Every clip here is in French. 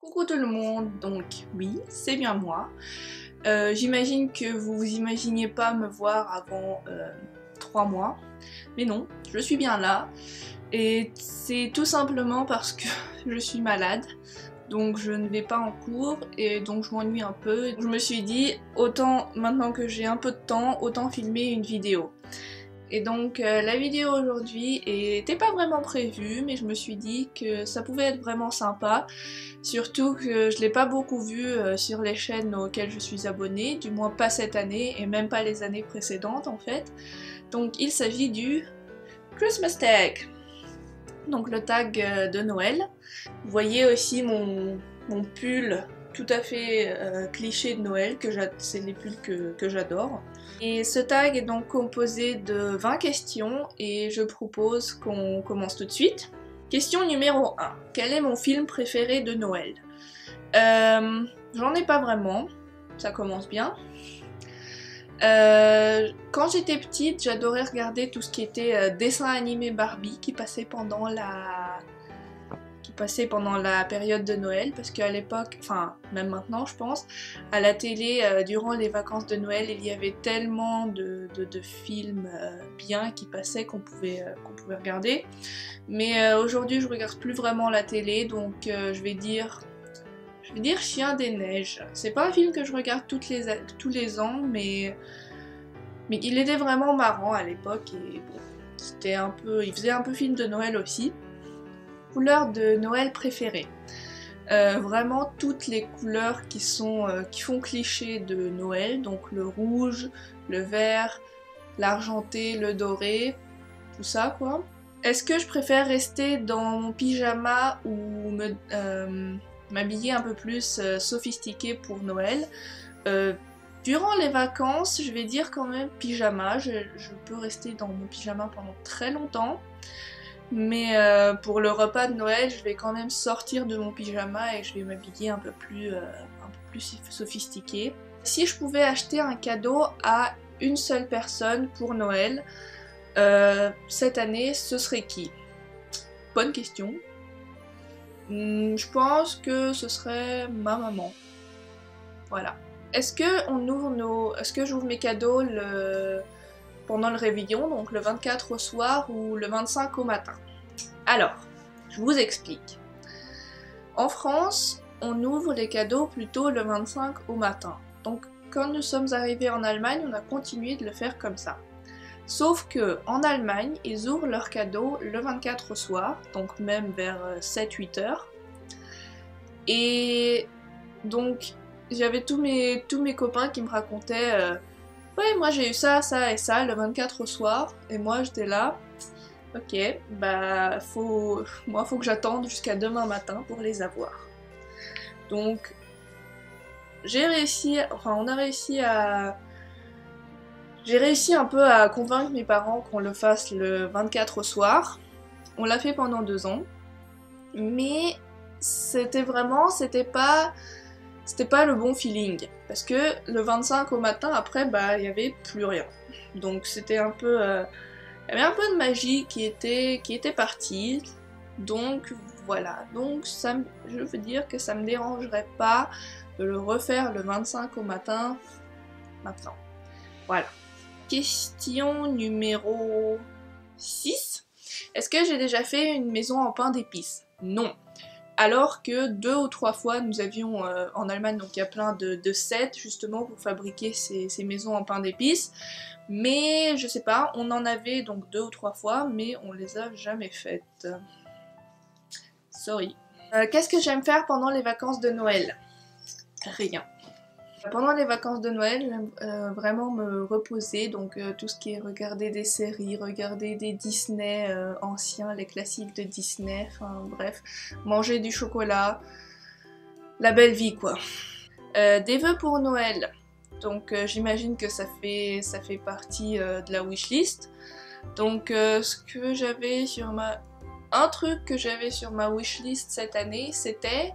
Coucou tout le monde, donc oui, c'est bien moi. J'imagine que vous vous imaginiez pas me voir avant 3 mois, mais non, je suis bien là. Et c'est tout simplement parce que je suis malade, donc je ne vais pas en cours et donc je m'ennuie un peu. Je me suis dit, autant maintenant que j'ai un peu de temps, autant filmer une vidéo. Et donc la vidéo aujourd'hui était pas vraiment prévue, mais je me suis dit que ça pouvait être vraiment sympa, surtout que je l'ai pas beaucoup vu sur les chaînes auxquelles je suis abonnée, du moins pas cette année et même pas les années précédentes en fait. Donc il s'agit du Christmas tag, donc le tag de Noël. Vous voyez aussi mon pull tout à fait cliché de Noël, c'est les pulls que j'adore. Et ce tag est donc composé de 20 questions et je propose qu'on commence tout de suite. Question numéro 1. Quel est mon film préféré de Noël? J'en ai pas vraiment, ça commence bien. Quand j'étais petite, j'adorais regarder tout ce qui était dessin animé Barbie qui passait pendant la période de Noël, parce qu'à l'époque, enfin même maintenant je pense, à la télé, durant les vacances de Noël, il y avait tellement de films bien qui passaient qu'on pouvait regarder. Mais aujourd'hui je regarde plus vraiment la télé, donc je vais dire Chien des Neiges. C'est pas un film que je regarde tous les ans, mais il était vraiment marrant à l'époque et bon, il faisait un peu film de Noël aussi. Couleurs de Noël préférées. Vraiment toutes les couleurs qui font cliché de Noël, donc le rouge, le vert, l'argenté, le doré, tout ça quoi. Est-ce que je préfère rester dans mon pyjama ou m'habiller un peu plus sophistiqué pour Noël? Durant les vacances, je vais dire quand même pyjama, je peux rester dans mon pyjama pendant très longtemps. Mais pour le repas de Noël, je vais quand même sortir de mon pyjama et je vais m'habiller un peu plus sophistiqué. Si je pouvais acheter un cadeau à une seule personne pour Noël, cette année, ce serait qui? Bonne question. Je pense que ce serait ma maman. Voilà. Est-ce que j'ouvre mes cadeaux pendant le réveillon, donc le 24 au soir ou le 25 au matin? Alors, je vous explique. En France, on ouvre les cadeaux plutôt le 25 au matin. Donc, quand nous sommes arrivés en Allemagne, on a continué de le faire comme ça. Sauf que en Allemagne, ils ouvrent leurs cadeaux le 24 au soir, donc même vers 7-8 heures. Et donc, j'avais tous mes copains qui me racontaient ouais, moi j'ai eu ça, ça et ça le 24 au soir, et moi j'étais là, ok, bah faut que j'attende jusqu'à demain matin pour les avoir. Donc j'ai réussi un peu à convaincre mes parents qu'on le fasse le 24 au soir. On l'a fait pendant 2 ans, mais c'était pas le bon feeling, parce que le 25 au matin, après, bah, il y avait plus rien. Donc c'était un peu... il y avait un peu de magie qui était partie. Donc voilà, donc je veux dire que ça me dérangerait pas de le refaire le 25 au matin, maintenant. Voilà. Question numéro 6. Est-ce que j'ai déjà fait une maison en pain d'épices? Non. Alors que 2 ou 3 fois nous avions en Allemagne, donc il y a plein de sets justement pour fabriquer ces maisons en pain d'épices, mais je sais pas, on en avait donc 2 ou 3 fois, mais on les a jamais faites. Sorry. Qu'est-ce que j'aime faire pendant les vacances de Noël? Rien. Pendant les vacances de Noël, j'aime vraiment me reposer, donc tout ce qui est regarder des séries, regarder des Disney anciens, les classiques de Disney, enfin bref, manger du chocolat, la belle vie quoi. Des vœux pour Noël, donc j'imagine que ça fait partie de la wishlist. Donc un truc que j'avais sur ma wishlist cette année, c'était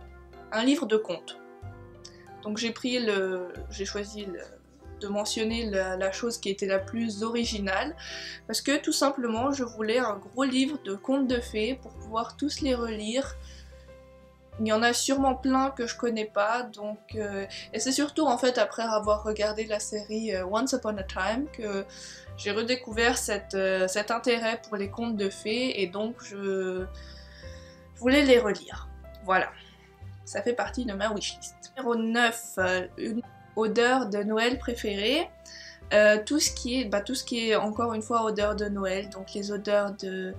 un livre de contes. Donc j'ai choisi de mentionner la chose qui était la plus originale, parce que tout simplement je voulais un gros livre de contes de fées pour pouvoir tous les relire il y en a sûrement plein que je connais pas, donc et c'est surtout en fait après avoir regardé la série Once Upon a Time que j'ai redécouvert cet intérêt pour les contes de fées et donc je voulais les relire. Voilà, ça fait partie de ma wishlist. Numéro 9, une odeur de Noël préférée. Tout ce qui est encore une fois odeur de Noël, donc les odeurs de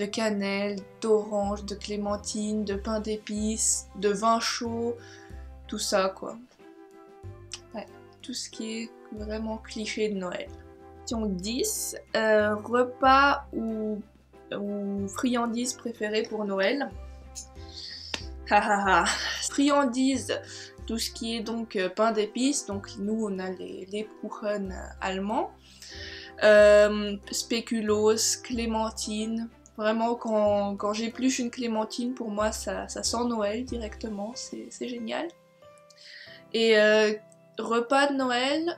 cannelle, d'orange, de clémentine, de pain d'épices, de vin chaud, tout ça quoi. Ouais, tout ce qui est vraiment cliché de Noël. Question 10, repas ou friandises préférées pour Noël. Friandises, tout ce qui est donc pain d'épices, donc nous on a les Lebkuchen allemands, spéculoos, clémentine, vraiment quand j'épluche une clémentine pour moi ça sent Noël directement, c'est génial. Et repas de Noël,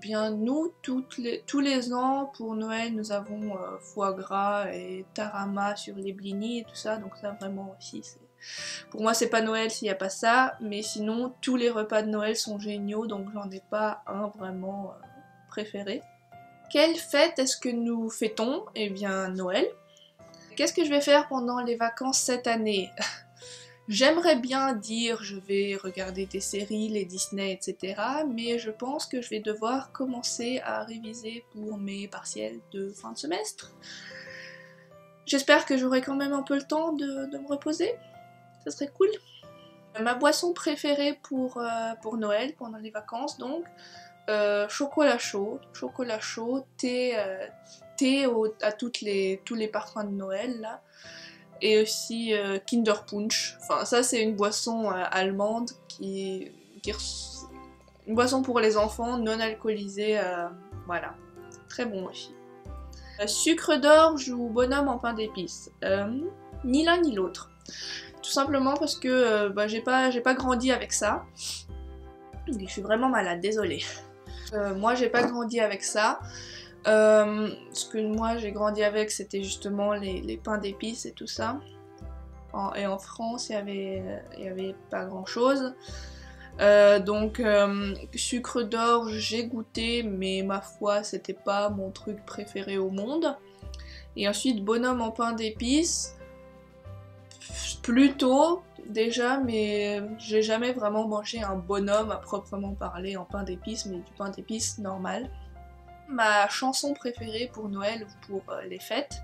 bien nous tous les ans pour Noël nous avons foie gras et tarama sur les blinis et tout ça, donc ça vraiment aussi c'est... Pour moi c'est pas Noël s'il n'y a pas ça, mais sinon tous les repas de Noël sont géniaux, donc j'en ai pas un vraiment préféré. Quelle fête est-ce que nous fêtons? Eh bien Noël. Qu'est-ce que je vais faire pendant les vacances cette année? J'aimerais bien dire je vais regarder des séries, les Disney, etc. Mais je pense que je vais devoir commencer à réviser pour mes partiels de fin de semestre. J'espère que j'aurai quand même un peu le temps de me reposer. Ça serait cool. Ma boisson préférée pour Noël, pendant les vacances donc, chocolat chaud, thé à tous les parfums de Noël là, et aussi Kinder Punch. Enfin ça c'est une boisson allemande une boisson pour les enfants non alcoolisée, voilà, très bon aussi. Sucre d'orge ou bonhomme en pain d'épices, ni l'un ni l'autre. Tout simplement parce que j'ai pas grandi avec ça. Je suis vraiment malade, désolée. Moi j'ai pas grandi avec ça. Ce que moi j'ai grandi avec c'était justement les pains d'épices et tout ça. Et en France il y avait pas grand chose. Donc sucre d'orge j'ai goûté mais ma foi c'était pas mon truc préféré au monde. Et ensuite bonhomme en pain d'épices. Plutôt déjà, mais j'ai jamais vraiment mangé un bonhomme à proprement parler en pain d'épices, mais du pain d'épices normal. Ma chanson préférée pour Noël ou pour les fêtes,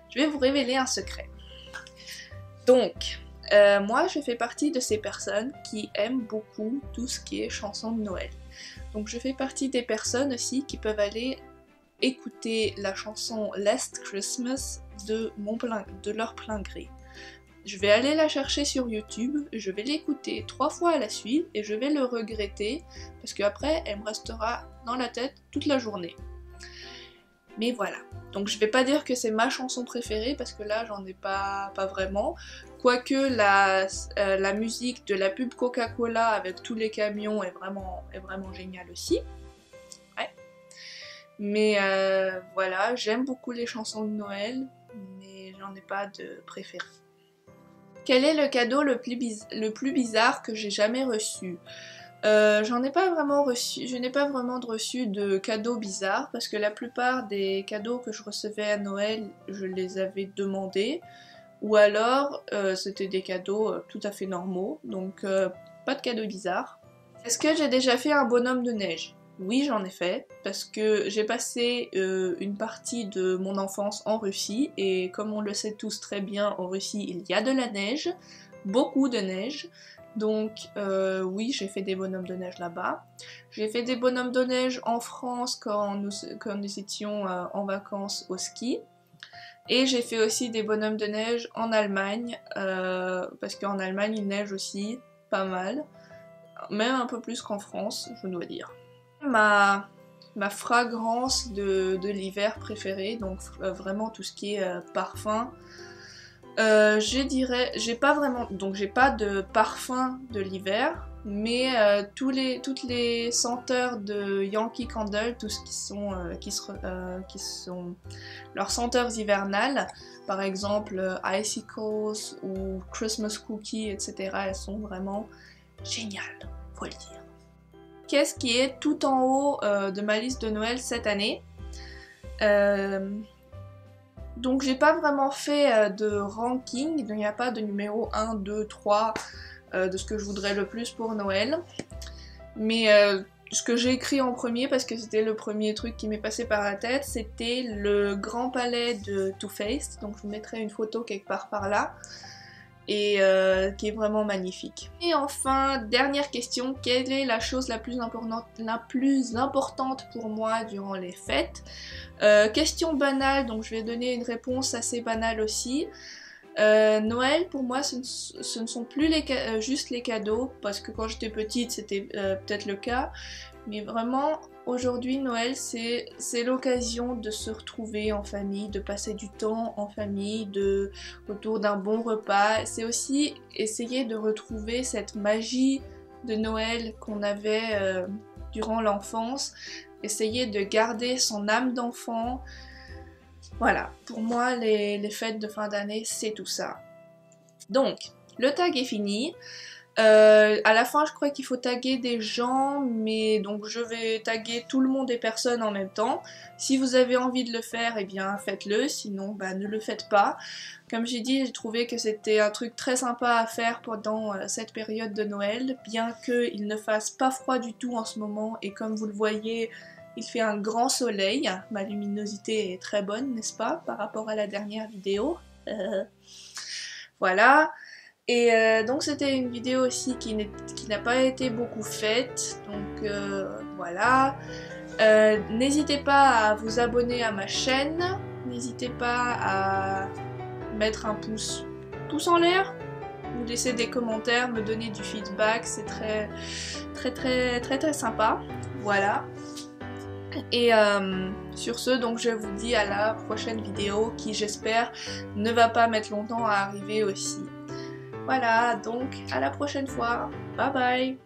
je vais vous révéler un secret. Donc, moi je fais partie de ces personnes qui aiment beaucoup tout ce qui est chanson de Noël. Donc je fais partie des personnes aussi qui peuvent aller écouter la chanson Last Christmas de leur plein gré. Je vais aller la chercher sur YouTube, je vais l'écouter 3 fois à la suite et je vais le regretter parce qu'après elle me restera dans la tête toute la journée. Mais voilà, donc je vais pas dire que c'est ma chanson préférée parce que là j'en ai pas vraiment. Quoique la musique de la pub Coca-Cola avec tous les camions est vraiment géniale aussi. Ouais. Mais voilà, j'aime beaucoup les chansons de Noël, mais j'en ai pas de préféré. Quel est le cadeau le plus bizarre que j'ai jamais reçu? Je n'ai pas vraiment reçu de cadeaux bizarres parce que la plupart des cadeaux que je recevais à Noël, je les avais demandés ou alors c'était des cadeaux tout à fait normaux, donc pas de cadeaux bizarres. Est-ce que j'ai déjà fait un bonhomme de neige? Oui, j'en ai fait, parce que j'ai passé une partie de mon enfance en Russie, et comme on le sait tous très bien, en Russie il y a de la neige, beaucoup de neige, donc oui, j'ai fait des bonhommes de neige là-bas. J'ai fait des bonhommes de neige en France quand nous étions en vacances au ski, et j'ai fait aussi des bonhommes de neige en Allemagne, parce qu'en Allemagne il neige aussi pas mal, même un peu plus qu'en France, je dois dire. Ma fragrance de l'hiver préférée, donc vraiment tout ce qui est parfum. Je dirais, j'ai pas vraiment, donc j'ai pas de parfum de l'hiver, mais toutes les senteurs de Yankee Candle, tout ce qui sont leurs senteurs hivernales, par exemple Icicles ou Christmas Cookie, etc. Elles sont vraiment géniales, faut le dire. Qu'est-ce qui est tout en haut de ma liste de Noël cette année? Donc j'ai pas vraiment fait de ranking, donc il n'y a pas de numéro 1, 2, 3 de ce que je voudrais le plus pour Noël. Mais ce que j'ai écrit en premier, parce que c'était le premier truc qui m'est passé par la tête, c'était le Grand Palais de Too Faced, donc je vous mettrai une photo quelque part par là, et qui est vraiment magnifique. Et enfin, dernière question, quelle est la chose la plus importante pour moi durant les fêtes? Question banale, donc je vais donner une réponse assez banale aussi. Noël pour moi ce ne sont plus juste les cadeaux, parce que quand j'étais petite c'était peut-être le cas, mais vraiment aujourd'hui Noël c'est l'occasion de se retrouver en famille, de passer du temps en famille, autour d'un bon repas. C'est aussi essayer de retrouver cette magie de Noël qu'on avait durant l'enfance, essayer de garder son âme d'enfant. Voilà, pour moi les fêtes de fin d'année c'est tout ça. Donc, le tag est fini. À la fin je crois qu'il faut taguer des gens, mais donc je vais taguer tout le monde et personne en même temps. Si vous avez envie de le faire, eh bien faites-le, sinon bah, ne le faites pas. Comme j'ai dit, j'ai trouvé que c'était un truc très sympa à faire pendant cette période de Noël, bien qu'il ne fasse pas froid du tout en ce moment, et comme vous le voyez, il fait un grand soleil, ma luminosité est très bonne, n'est-ce pas, par rapport à la dernière vidéo. Voilà, et donc c'était une vidéo aussi qui n'a pas été beaucoup faite, donc voilà. N'hésitez pas à vous abonner à ma chaîne, n'hésitez pas à mettre un pouce en l'air, ou laisser des commentaires, me donner du feedback, c'est très sympa, voilà. Et sur ce, donc je vous dis à la prochaine vidéo qui j'espère ne va pas mettre longtemps à arriver aussi. Voilà, donc à la prochaine fois, bye bye.